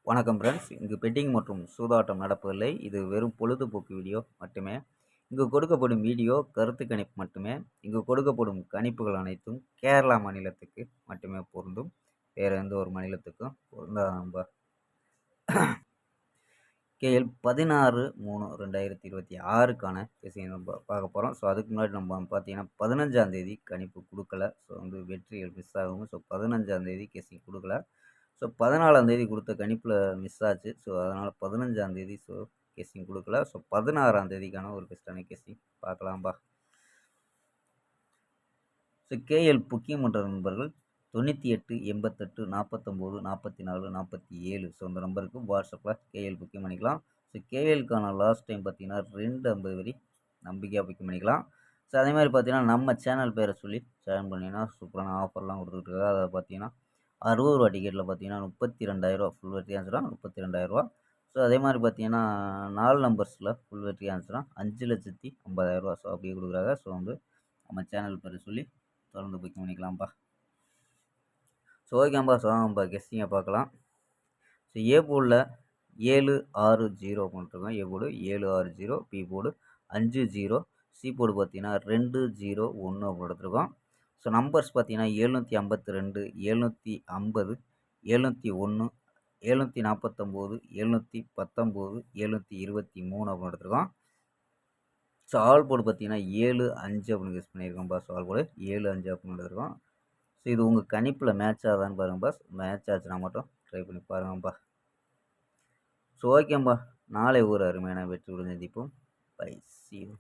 வணக்கம் ஃப்ரெண்ட்ஸ். இங்கு பெட்டிங் மற்றும் சூதாட்டம் நடப்பதில்லை. இது வெறும் பொழுதுபோக்கு வீடியோ மட்டுமே. இங்கு கொடுக்கப்படும் வீடியோ கருத்து கணிப்பு மட்டுமே. இங்கு கொடுக்கப்படும் கணிப்புகள் அனைத்தும் கேரளா மாநிலத்துக்கு மட்டுமே பொருந்தும். வேறு எந்த ஒரு மாநிலத்துக்கும் பொருந்தாது. கேஎல் 16/3/2026க்கான விஷயம் நம்ம பார்க்க போகிறோம். ஸோ அதுக்கு முன்னாடி நம்ம பார்த்தீங்கன்னா 15ஆம் தேதி கணிப்பு கொடுக்கல. ஸோ வெற்றிகள் மிஸ் ஆகும். ஸோ 15ஆம் தேதி கெஸிங் கொடுக்கல. ஸோ 14ஆம் தேதி கொடுத்த கணிப்பில் மிஸ் ஆச்சு. ஸோ அதனால் 15ஆம் தேதி கெஸ்ஸிங் கொடுக்கல. ஸோ 16ஆம் தேதிக்கான ஒரு பெஸ்ட்டான கெஸ்ஸிங் பார்க்கலாம்பா. ஸோ கேஎல் புக்கிங் பண்ணுற நண்பர்கள் 98 88 49 44 47 ஸோ இந்த நம்பருக்கு வாட்ஸ்அப்பில் கேஎல் புக்கிங் பண்ணிக்கலாம். ஸோ கேஎலுக்கான லாஸ்ட் டைம் பார்த்தீங்கன்னா 250 வரி நம்பிக்கையாக புக்கிங் பண்ணிக்கலாம். ஸோ அதே மாதிரி பார்த்தீங்கன்னா நம்ம சேனல் பேரை சொல்லி ஜாயின் பண்ணிங்கன்னா சூப்பரான ஆஃபர்லாம் கொடுத்துட்ருக்காங்க. அதை பார்த்தீங்கன்னா 60 ரூபா டிக்கெட்டில் பார்த்தீங்கன்னா 32,000 ஃபுல் வெற்றி ஆன்சரா 32,000. ஸோ அதே மாதிரி பார்த்தீங்கன்னா 4 நம்பர்ஸில் ஃபுல் வெற்றி ஆன்சரா 5,50,000. ஸோ அப்படியே கொடுக்குறாங்க. ஸோ நம்ம சேனல் பேர் சொல்லி தொடர்ந்து புக்கிங் பண்ணிக்கலாம்ப்பா. ஸோ ஓகேம்பா. ஸோ வாங்கப்பா கெஸ்டிங்கை பார்க்கலாம். ஸோ ஏ போர்டில் 760 பண்ணிட்டுருக்கோம். A board 760, B board 50, C board பார்த்தீங்கன்னா 201 அப்படி எடுத்துருக்கோம். ஸோ நம்பர்ஸ் பார்த்தீங்கன்னா 752, 750, 701, 749, 719, 723 அப்படின்னு எடுத்துருக்கோம். ஸோ ஆல் போர்டு பார்த்தீங்கன்னா 75 அப்படின்னு யூஸ் பண்ணியிருக்கோம்ப்பா. ஸோ ஆல் போர்டு 75 அப்படின்னு எடுத்துருக்கோம். ஸோ இது உங்கள் கணிப்பில் மேட்ச் ஆகுதான்னு பாருங்கப்பா. மேட்ச் ஆச்சுன்னா மட்டும் ட்ரை பண்ணி பாருங்கப்பா. ஸோ ஓகேம்பா. நாளை ஒரு அருமையான வெற்றி சந்திப்போம். பை. See you.